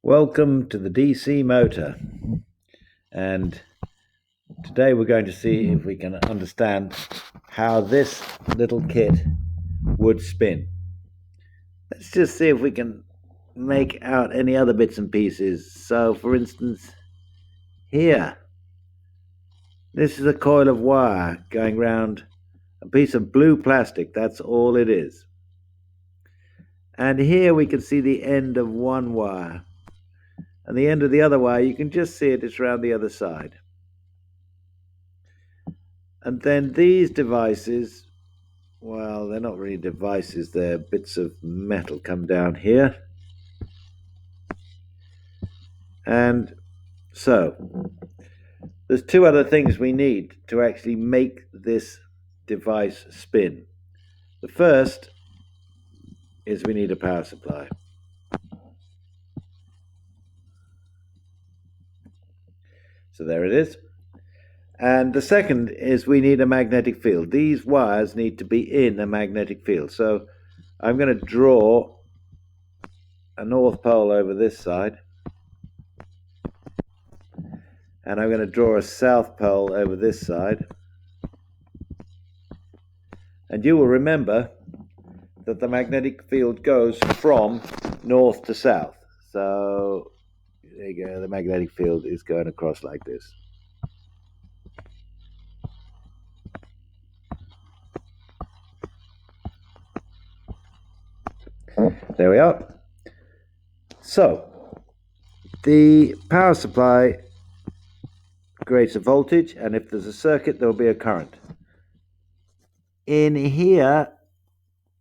Welcome to the DC Motor, and today we're going to see if we can understand how this little kit would spin. Let's just see if we can make out any other bits and pieces. So for instance, here, this is a coil of wire going round a piece of blue plastic. That's all it is. And here we can see the end of one wire, and the end of the other wire, you can just see it's around the other side. And then these devices, well, they're not really devices, they're bits of metal come down here. And so, there's two other things we need to actually make this device spin. The first is we need a power supply. So there it is. And the second is we need a magnetic field. These wires need to be in a magnetic field. So I'm going to draw a north pole over this side, and I'm going to draw a south pole over this side. And you will remember that the magnetic field goes from north to south. So there you go, the magnetic field is going across like this. There we are. So the power supply creates a voltage, and if there's a circuit, there will be a current. In here,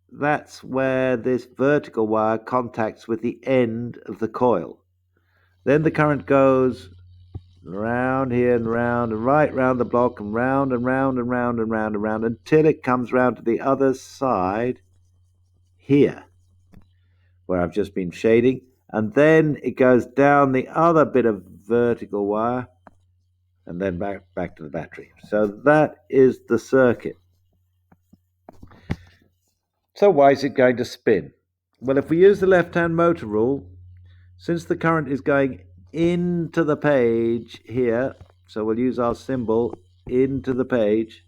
that's where this vertical wire contacts with the end of the coil. Then the current goes round here and round and right round the block and round and round and round and round and round until it comes round to the other side here, where I've just been shading. And then it goes down the other bit of vertical wire and then back to the battery. So that is the circuit. So why is it going to spin? Well, if we use the left-hand motor rule, since the current is going into the page here, so we'll use our symbol into the page,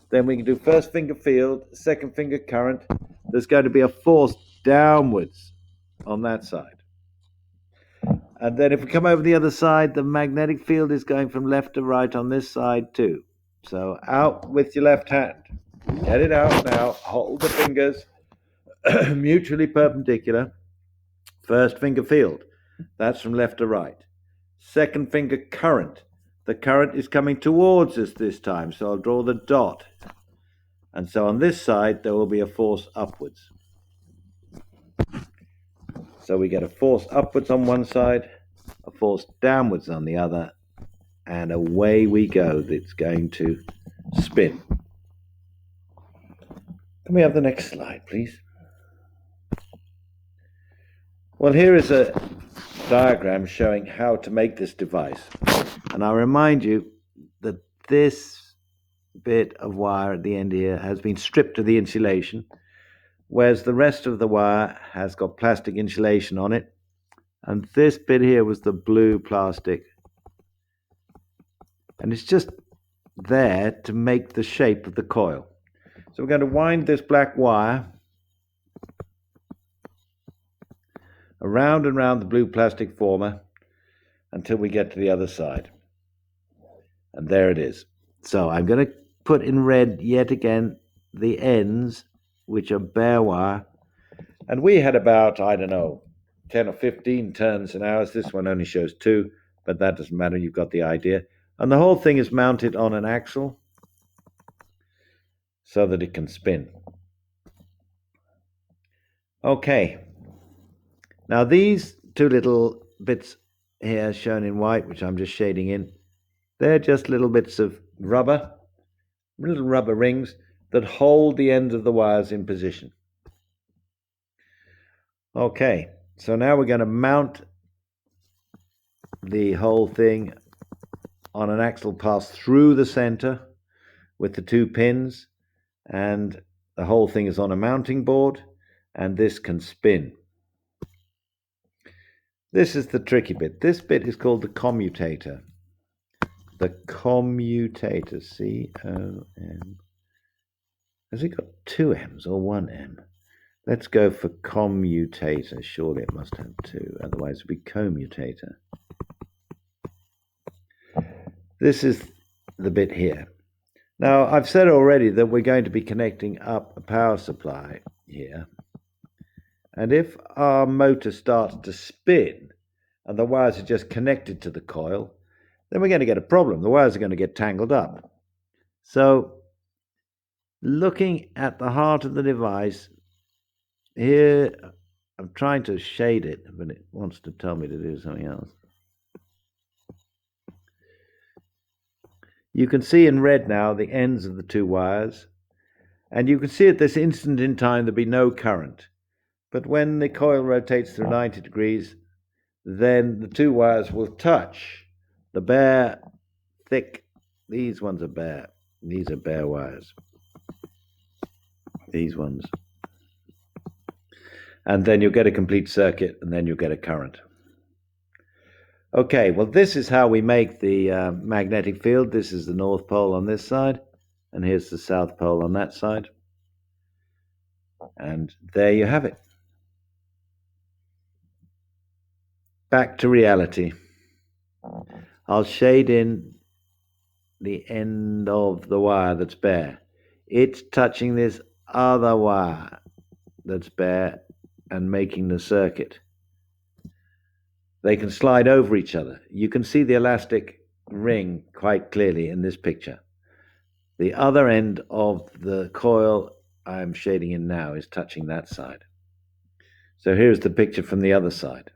then we can do first finger field, second finger current. There's going to be a force downwards on that side. And then if we come over the other side, the magnetic field is going from left to right on this side too. So out with your left hand. Get it out now. Hold the fingers mutually perpendicular. First finger field. That's from left to right. Second finger current. The current is coming towards us this time, so I'll draw the dot. And so on this side, there will be a force upwards. So we get a force upwards on one side, a force downwards on the other, and away we go. It's going to spin. Can we have the next slide, please? Well, here is a diagram showing how to make this device. And I'll remind you that this bit of wire at the end here has been stripped of the insulation, whereas the rest of the wire has got plastic insulation on it. And this bit here was the blue plastic. And it's just there to make the shape of the coil. So we're going to wind this black wire around and round the blue plastic former until we get to the other side. And there it is. So I'm going to put in red yet again the ends, which are bare wire. And we had about, I don't know, 10 or 15 turns an hour. This one only shows 2, but that doesn't matter. You've got the idea. And the whole thing is mounted on an axle so that it can spin. Okay. Now these two little bits here shown in white, which I'm just shading in, they're just little bits of rubber, little rubber rings that hold the ends of the wires in position. Okay, so now we're going to mount the whole thing on an axle pass through the center with the 2 pins, and the whole thing is on a mounting board, and this can spin. This is the tricky bit. This bit is called the commutator. The commutator, C-O-M. Has it got two M's or one M? Let's go for commutator. Surely it must have two, otherwise it would be commutator. This is the bit here. Now, I've said already that we're going to be connecting up a power supply here. And if our motor starts to spin and the wires are just connected to the coil, then we're going to get a problem. The wires are going to get tangled up. So, looking at the heart of the device, here I'm trying to shade it, but it wants to tell me to do something else. You can see in red now the ends of the two wires, and you can see at this instant in time there'll be no current. But when the coil rotates through 90 degrees, then the two wires will touch. The bare, thick, these ones are bare. These are bare wires. These ones. And then you'll get a complete circuit, and then you'll get a current. Okay, well, this is how we make the magnetic field. This is the North Pole on this side, and here's the South Pole on that side. And there you have it. Back to reality. I'll shade in the end of the wire that's bare. It's touching this other wire that's bare and making the circuit. They can slide over each other. You can see the elastic ring quite clearly in this picture. The other end of the coil I'm shading in now is touching that side. So here's the picture from the other side.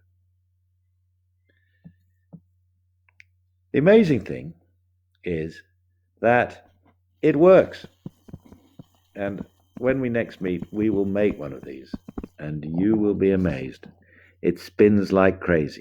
The amazing thing is that it works. And when we next meet, we will make one of these, and you will be amazed. It spins like crazy.